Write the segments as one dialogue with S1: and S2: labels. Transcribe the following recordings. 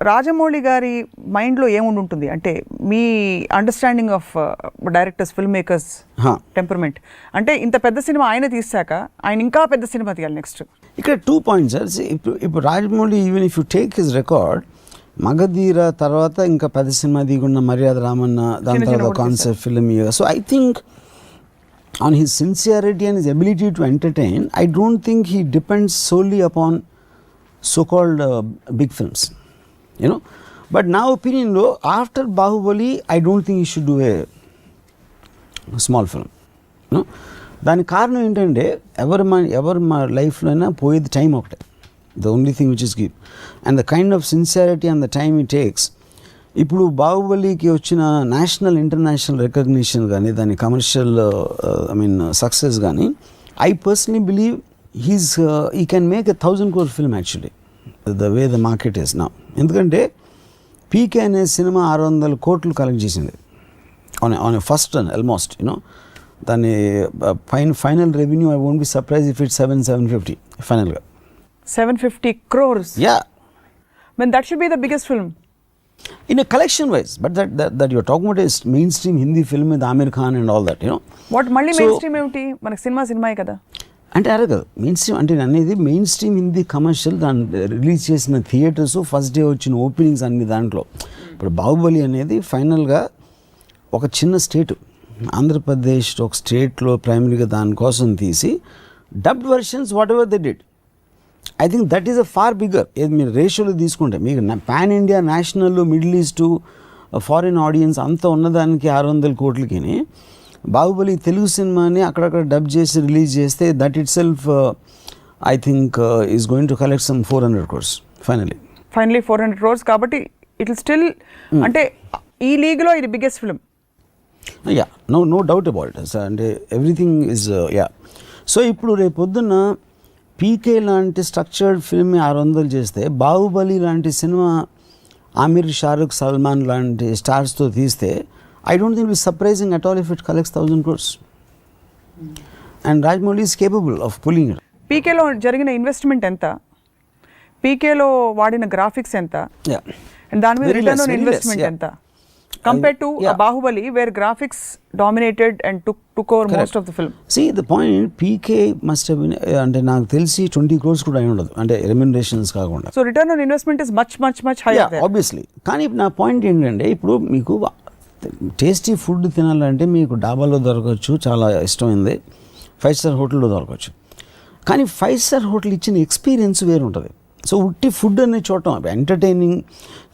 S1: రాజమౌళి గారి మైండ్లో ఏముండి ఉంటుంది అంటే మీ understanding of directors film makers temperament అంటే ఇంత పెద్ద సినిమా ఆయన తీసాక ఆయన ఇంకా పెద్ద సినిమా తీయాలి నెక్స్ట్.
S2: ఇక్కడ 2 పాయింట్స్ సార్. ఇప్పుడు Rajamouli even if you take his record Magadheera తర్వాత ఇంకా పెద్ద సినిమా దిగున్న మర్యాద రామన్న, దాని తర్వాత concept film. So I think on his sincerity and his ability to entertain, I don't think he depends solely upon so-called big films, you know. But now opinion lo, after Bahubali, I don't think he should do a small film, you know. దాని కారణం ఏంటంటే ఎవరు మా లైఫ్లో అయినా పోయేది time ఒకటే. The only thing which is give and the kind of sincerity and the time it takes. ఇప్పుడు బాహుబలికి వచ్చిన నేషనల్ ఇంటర్నేషనల్ రికగ్నిషన్ కానీ దాని కమర్షియల్ సక్సెస్ కానీ I personally believe he can make 1,000 crore film actually the way the market is now. ఎందుకంటే పీకే అనే సినిమా 600 crore collect చేసింది on a first run almost, you know. దాని final revenue I won't be surprise if it 750 ఫైనల్గా
S1: 750 crores.
S2: Yeah,
S1: Then that should be the biggest film.
S2: In a collection wise, but that you're talking about is mainstream Hindi film with Amir Khan and all that, you know.
S1: What మళ్ళీ main stream ఏమిటి, మనకి సినిమాయే కదా
S2: అంటే అరే కదా main stream అంటే అనేది main stream Hindi commercial. దాన్ని రిలీజ్ చేసిన థియేటర్స్ ఫస్ట్ డే వచ్చిన ఓపెనింగ్స్ అన్ని దాంట్లో. ఇప్పుడు బాహుబలి అనేది ఫైనల్గా ఒక చిన్న స్టేట్ ఆంధ్రప్రదేశ్ ఒక స్టేట్లో ప్రైమరీగా దానికోసం తీసి dubbed versions whatever they did. I think that is a far bigger. ఏది మీరు రేషియోలో తీసుకుంటే మీకు pan India, national, middle east, foreign audience అంతా ఉన్నదానికి 600 crore బాహుబలి తెలుగు సినిమాని అక్కడక్కడ డబ్ చేసి రిలీజ్ చేస్తే that itself I think is going to collect some 400 crores finally
S1: 400 crores. కాబట్టి ఇట్ విల్ స్టిల్ అంటే ఈ లీగ్లో ఇది biggest film.
S2: Yeah, no doubt about it. అంటే ఎవ్రీథింగ్ ఈజ్ యా. సో ఇప్పుడు రేపు పొద్దున్న పీకే లాంటి స్ట్రక్చర్డ్ ఫిల్మ్ 600 చేస్తే బాహుబలి లాంటి సినిమా ఆమిర్, షారుఖ్, సల్మాన్ లాంటి స్టార్స్తో తీస్తే I don't think it is surprising at all if it collects 1,000 crores. And Rajamouli is capable of pulling it.
S1: పీకేలో జరిగిన ఇన్వెస్ట్మెంట్ ఎంత, పీకేలో వాడిన గ్రాఫిక్స్ ఎంత, అండ్ దాని మీద రిటర్న్ ఆన్ ఇన్వెస్ట్మెంట్ ఎంత compared to Bahubali where graphics dominated and took over most of the film.
S2: See the point, PK must have been అంటే నాకు తెలిసి 20 crores కూడా అయి ఉండదు అంటే రెమ్యునరేషన్స్ కాకుండా.
S1: So return on investment is much higher there.
S2: Obviously. కానీ నా పాయింట్ ఏంటంటే ఇప్పుడు మీకు టేస్టీ ఫుడ్ తినాలంటే మీకు డాబాలో దొరకవచ్చు, చాలా ఇష్టమైంది 5-star హోటల్లో దొరకవచ్చు. కానీ 5-star హోటల్ ఇచ్చిన ఎక్స్పీరియన్స్ వేరు ఉంటుంది. సో ఉట్టి ఫుడ్ అనే చూడటం ఎంటర్టైనింగ్,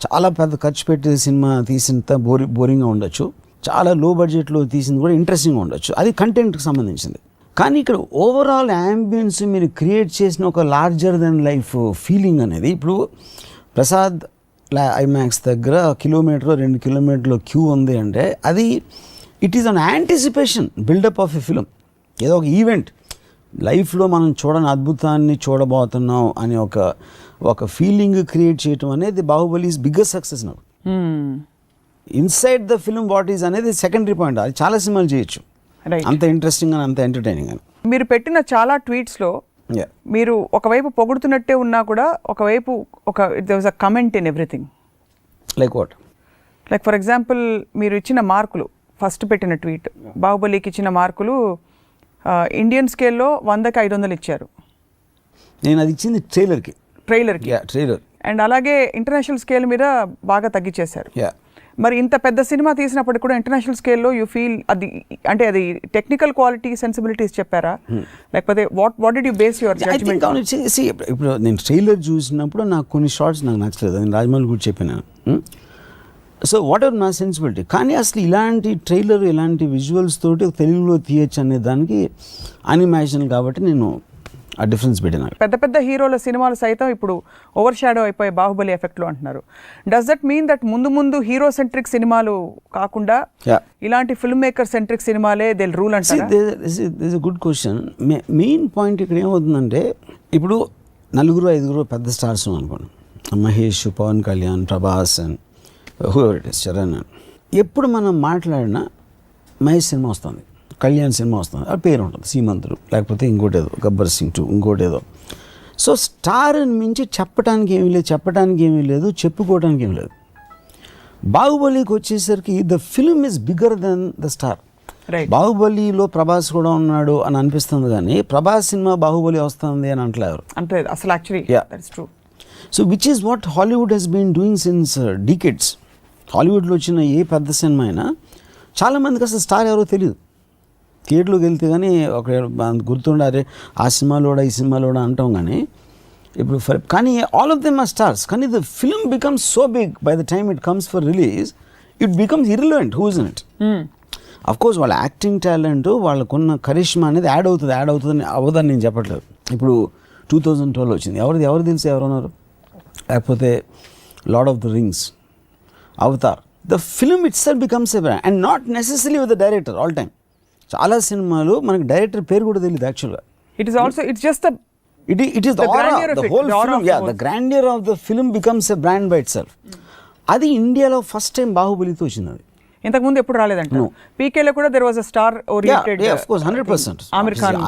S2: చాలా పెద్ద ఖర్చు పెట్టే సినిమా తీసినంత బోరింగ్గా ఉండొచ్చు, చాలా లో బడ్జెట్లో తీసింది కూడా ఇంట్రెస్టింగ్గా ఉండొచ్చు, అది కంటెంట్కి సంబంధించింది. కానీ ఇక్కడ ఓవరాల్ యాంబియన్స్ మీరు క్రియేట్ చేసిన ఒక లార్జర్ దెన్ లైఫ్ ఫీలింగ్ అనేది ఇప్పుడు ప్రసాద్ ఐమాక్స్ దగ్గర 1-2 కిలోమీటర్ల క్యూ ఉంది అంటే అది it is an anticipation buildup of a film. ఏదో ఒక ఈవెంట్ లైఫ్లో మనం చూడని అద్భుతాన్ని చూడబోతున్నాం అని ఒక ఫీలింగ్ క్రియేట్ చేయటం అనేది బాహుబలి ఈజ్ బిగ్గెస్ట్ సక్సెస్ నాకు. Inside the film what is అనేది సెకండరీ పాయింట్. అది చాలా సినిమాలు చేయొచ్చు అంత ఇంట్రెస్టింగ్ అని, అంత ఎంటర్టైనింగ్ అని.
S1: మీరు పెట్టిన చాలా ట్వీట్స్లో మీరు ఒకవైపు పొగుడుతున్నట్టే ఉన్నా కూడా ఒకవైపు there was a comment in everything.
S2: Like what?
S1: Like for example మీరు ఇచ్చిన మార్కులు, ఫస్ట్ పెట్టిన ట్వీట్ బాహుబలికి ఇచ్చిన మార్కులు ఇండియన్ స్కేల్లో 100కి 500 ఇచ్చారు.
S2: నేను అది ఇచ్చింది ట్రైలర్కి. ట్రైలర్
S1: అండ్ అలాగే ఇంటర్నేషనల్ స్కేల్ మీద బాగా తగ్గించేశారు. మరి ఇంత పెద్ద సినిమా తీసినప్పటికి కూడా ఇంటర్నేషనల్ స్కేల్లో యూ ఫీల్ అది అంటే అది టెక్నికల్ క్వాలిటీ సెన్సిబిలిటీస్ చెప్పారా, లేకపోతే what did you base your judgment?
S2: ఇప్పుడు నేను ట్రైలర్ చూసినప్పుడు నాకు కొన్ని షార్ట్స్ నాకు నచ్చలేదు, నేను రాజమౌళి కూడా చెప్పినాను. సో వాట్ ఎవర్ నా సెన్సిబిలిటీ. కానీ అసలు ఇలాంటి ట్రైలర్, ఇలాంటి విజువల్స్ తోటి తెలుగులో తీయచ్చు అనే దానికి అనిమేషన్ కాబట్టి నేను ఆ డిఫరెన్స్ పెట్టినాను.
S1: పెద్ద హీరోల సినిమాలు సైతం ఇప్పుడు ఓవర్ షాడో అయిపోయి బాహుబలి ఎఫెక్ట్లో అంటున్నారు. డస్ దట్ మీన్ దట్ ముందు హీరో సెంట్రిక్ సినిమాలు కాకుండా ఇలాంటి ఫిల్మ్ మేకర్ సెంట్రిక్ సినిమాలే దే రూల్ అంటారా?
S2: This a good question. Main point ఇక్కడ ఏమవుతుందంటే ఇప్పుడు 4-5 పెద్ద స్టార్స్ అనుకోండి, Mahesh, Pavan Kalyan, Prabhas and whoever it is, Charan. ఎప్పుడు మనం మాట్లాడినా మహేష్ సినిమా వస్తుంది, కళ్యాణ్ సినిమా వస్తుంది, ఆ పేరు ఉంటుంది, సీమంతుడు, లేకపోతే ఇంకోటి ఏదో, గబ్బర్ సింగ్ 2, ఇంకోటి ఏదో. సో స్టార్ని మించి చెప్పడానికి ఏమీ లేదు, చెప్పుకోవడానికి ఏమీ లేదు. బాహుబలికి వచ్చేసరికి the film is bigger than the star. బాహుబలిలో ప్రభాస్ కూడా ఉన్నాడు అని అనిపిస్తుంది, కానీ ప్రభాస్ సినిమా బాహుబలి వస్తుంది అని అంటలేరు
S1: అసలు. Actually that's true.
S2: So which is what Hollywood he's been doing since decades. హాలీవుడ్లో వచ్చిన ఏ పెద్ద సినిమా అయినా చాలామందికి అసలు స్టార్ ఎవరో తెలియదు. థియేటర్లోకి వెళ్తే కానీ ఒక గుర్తుండారే ఆ సినిమాలోడా ఈ సినిమాలోడా అంటాం, కానీ ఇప్పుడు కానీ all of them are stars. కానీ the film becomes so big by the time it comes for release, it becomes irrelevant who is in it. Of course వాళ్ళ యాక్టింగ్ టాలెంట్, వాళ్ళకున్న కరిష్మా అనేది యాడ్ అవుతుంది అవ్వదని నేను చెప్పట్లేదు. ఇప్పుడు 2012 వచ్చింది, ఎవరు తెలిసి ఎవరున్నారు, లేకపోతే lord of the rings, Avatar. The film it self becomes a brand and not necessary with the director all time. చాలా సినిమాలు మనకి డైరెక్టర్ పేరు కూడా తెలియదు యాక్చువల్గా.
S1: It is just
S2: it is the aura, the whole film, the grandeur of the film becomes a brand by itself. అది ఇండియాలో first time బాహుబలితో వచ్చింది. అది
S1: ఇంతకుముందు ఎప్పుడు రాలేదంట. పీకేలో కూడా there was a star oriented.
S2: Of course 100%.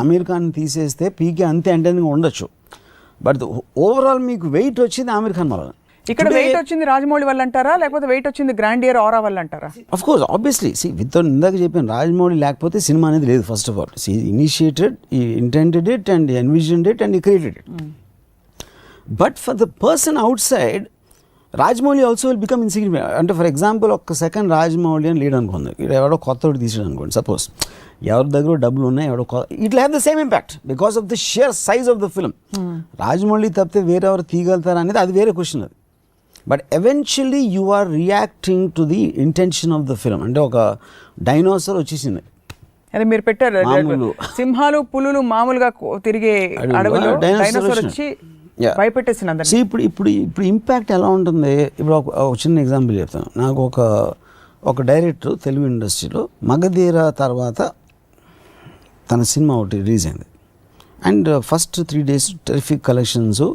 S2: Aamir Khan తీసేస్తే పీకే అంతే ఎంటర్టైనింగ్ ఉండొచ్చు, బట్ ఓవరాల్ మీకు వెయిట్ వచ్చింది ఆమిర్ ఖాన్ వల్ల.
S1: ఇక్కడ వెయిట్ వచ్చింది రాజమౌళి వల్ల అంటారా, లేకపోతే వెయిట్ వచ్చింది గ్రాండియర్ ఆరా వల్ల అంటారా?
S2: ఆఫ్ కోర్స్ ఆబ్వియస్లీ ఇందాక చెప్పాను, రాజమౌళి లేకపోతే సినిమా అనేది లేదు. First of all initiated, intended it and envisioned it and created it. But for the person outside Rajamouli also will become insignificant. అంటే ఫర్ ఎగ్జాంపుల్ ఒక్క సెకండ్ రాజమౌళి అని లీడ్ అనుకుంది, ఇక్కడ ఎవడో కొత్తోడు తీసాడు అనుకోండి, సపోజ్ ఎవరి దగ్గర డబ్బులు ఉన్నాయి, ఎవడో it will have the same impact because of the sheer size of the film. Rajamouli తప్పితే వేరెవరు తీయగలుగుతారా అనేది అది వేరే క్వశ్చన్. అది but eventually you are reacting to the intention of the film. అంటే ఒక డైనోసార్ వచ్చేసింది,
S1: అది మీరు పెట్టారు, సింహాలు పులులు మామూలుగా తిరిగే అడవిలో డైనోసార్ వచ్చి భయపెట్టేసింది.
S2: ఇప్పుడు ఇంపాక్ట్ ఎలా ఉంటుంది? ఇప్పుడు ఒక చిన్న ఎగ్జాంపుల్ చెప్తాను. నాకు ఒక డైరెక్టర్ తెలుగు ఇండస్ట్రీలో మగధీర తర్వాత తన సినిమా ఒకటి రిలీజ్ అయింది and first 3 days terrific collections,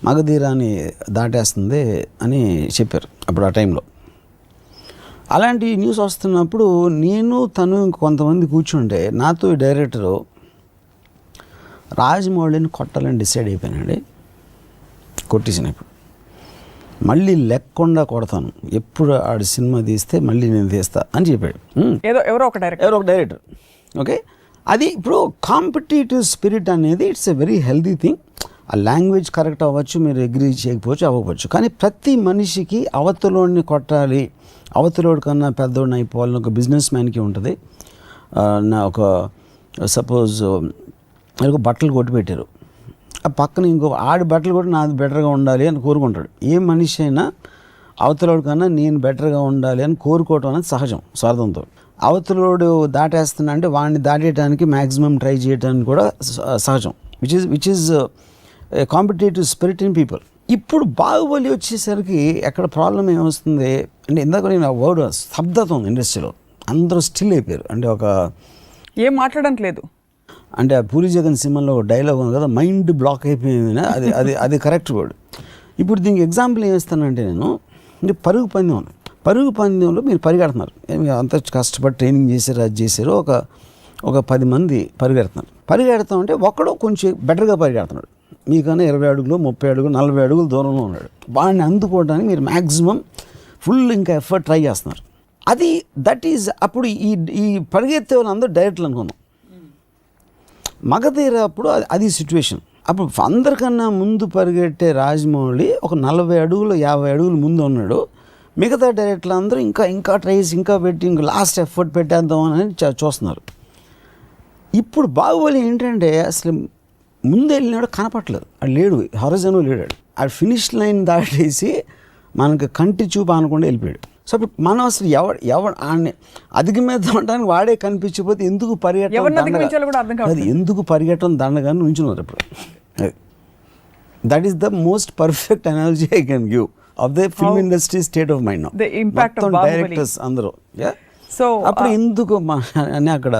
S2: మగధీరాని దాటేస్తుంది అని చెప్పారు అప్పుడు ఆ టైంలో. అలాంటి న్యూస్ వస్తున్నప్పుడు నేను తను కొంతమంది కూర్చుంటే నాతో ఈ డైరెక్టరు రాజమౌళిని కొట్టాలని డిసైడ్ అయిపోయానండి. కొట్టేసినప్పుడు మళ్ళీ లెక్కకుండా కొడతాను, ఎప్పుడు ఆడి సినిమా తీస్తే మళ్ళీ నేను తీస్తా అని చెప్పాడు.
S1: ఎవరో ఒక
S2: డైరెక్టర్. ఓకే, అది ఇప్పుడు కాంపిటేటివ్ స్పిరిట్ అనేది it's a very healthy thing. ఆ లాంగ్వేజ్ కరెక్ట్ అవ్వచ్చు, మీరు అగ్రీ చేయకపోవచ్చు, అవ్వకపోవచ్చు, కానీ ప్రతి మనిషికి అవతలోడిని కొట్టాలి, అవతలోడి కన్నా పెద్దోడిని అయిపోవాలని ఒక బిజినెస్ మ్యాన్కి ఉంటుంది. నా ఒక సపోజ్ ఒక బట్టలు కొట్టి పెట్టారు, ఆ పక్కన ఇంకో ఆడి బట్టలు కూడా నాది బెటర్గా ఉండాలి అని కోరుకుంటాడు. ఏ మనిషి అయినా అవతలోడి కన్నా నేను బెటర్గా ఉండాలి అని కోరుకోవటం అనేది సహజం, స్వార్థంతో. అవతలోడు దాటేస్తున్నా అంటే వాడిని దాటేయడానికి మ్యాక్సిమం ట్రై చేయడానికి కూడా సహజం, which is competitive spirit in people. ఇప్పుడు బాహుబలి వచ్చేసరికి ఎక్కడ ప్రాబ్లం ఏమొస్తుంది అంటే, ఇందాక నేను వర్డ్ స్తబ్దత ఉంది ఇండస్ట్రీలో, అందరూ స్టిల్ అయిపోయారు. అంటే ఒక
S1: ఏం మాట్లాడడం లేదు.
S2: అంటే ఆ పూరి జగన్ సినిమాలో డైలాగ్ ఉంది కదా, మైండ్ బ్లాక్ అయిపోయింది, అది కరెక్ట్ వర్డ్. ఇప్పుడు దీనికి ఎగ్జాంపుల్ ఏం ఇస్తానంటే, నేను అంటే పరుగు పందెం ఉంది. పరుగు పందెంలో మీరు పరిగెడుతున్నారు, అంత కష్టపడి ట్రైనింగ్ చేశారు, అది చేశారు, ఒక 10 మంది పరిగెడతాం అంటే ఒకడు కొంచెం బెటర్గా పరిగెడుతున్నాడు, మీకన్నా 20 అడుగులు 30 అడుగులు 40 అడుగులు దూరంలో ఉన్నాడు. వాడిని అందుకోవడానికి మీరు మ్యాక్సిమం ఫుల్ ఇంకా ఎఫర్ట్ ట్రై చేస్తున్నారు. దట్ ఈజ్ అప్పుడు ఈ పరిగెత్తే వాళ్ళందరూ డైరెక్ట్లు అనుకున్నాం. మగధీర అప్పుడు అది సిచ్యువేషన్. అప్పుడు అందరికన్నా ముందు పరిగెట్టే రాజమౌళి ఒక 40 అడుగులు 50 అడుగులు ముందు ఉన్నాడు. మిగతా డైరెక్టర్లు అందరూ ఇంకా ట్రైస్ ఇంకా పెట్టి ఇంకా లాస్ట్ ఎఫర్ట్ పెట్టేద్దాం అని చూస్తున్నారు. ఇప్పుడు బాహుబలి ఏంటంటే అసలు ముందు వెళ్ళినాడు కనపట్లేదు, అది లేడు, హారిజాన్లో లేడాడు, ఆ ఫినిష్ లైన్ దాటేసి మనకు కంటి చూపు అనకుండా వెళ్ళిపోయాడు. సో ఇప్పుడు మనం అసలు ఎవడు ఆడిని అధిగమిద్దామంటానికి వాడే కనిపించిపోతే ఎందుకు పరిగెట్టడం దండగానే ఉంచున్నారు. ఇప్పుడు that is the most perfect analogy I can give of the film industry state of mind. Directors అందరూ అప్పుడు ఎందుకు అని అక్కడ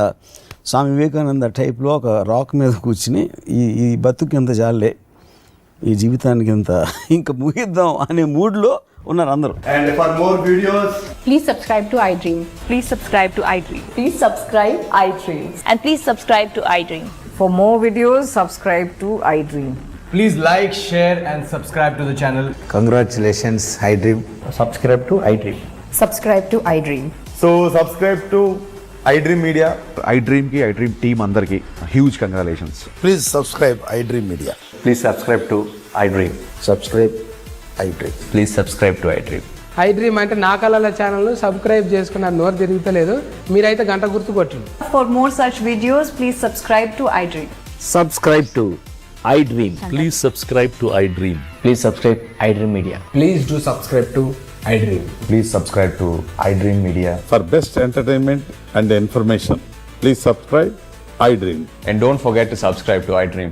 S2: స్వామి వివేకానంద టైప్లో ఒక రాక్ మీద కూర్చుని ఈ బతుకు ఎంత జాలే, ఈ జీవితానికి ఎంత ఇంకా ముగిద్దాం అనే మూడ్లో ఉన్నారు అందరూ.
S3: And for more videos,
S4: please subscribe to iDream.
S5: Please subscribe to iDream.
S4: Please subscribe iDream.
S5: And please subscribe to iDream.
S6: For more videos, subscribe to iDream.
S3: Please like, share, and subscribe to the channel.
S5: Congratulations, iDream.
S6: Subscribe to iDream.
S4: Subscribe to iDream.
S7: So subscribe to iDream Media. iDream team అందరికి huge congratulations.
S5: Please subscribe iDream Media.
S6: Please subscribe to iDream.
S5: Subscribe iDream.
S6: Please subscribe to iDream.
S8: iDream అంటే నా కళల ఛానల్ను subscribe చేసుకున్న నోరు తిరుగుతలేదు, మీరైతే గంట గుర్తు కొట్టండి.
S4: For more such videos, please subscribe to iDream.
S9: Subscribe to iDream.
S10: Please subscribe to iDream.
S6: Please subscribe iDream Media.
S8: Please do subscribe to iDream.
S7: Please subscribe to iDream Media.
S11: For best entertainment and information, please subscribe iDream.
S3: And don't forget to subscribe to iDream.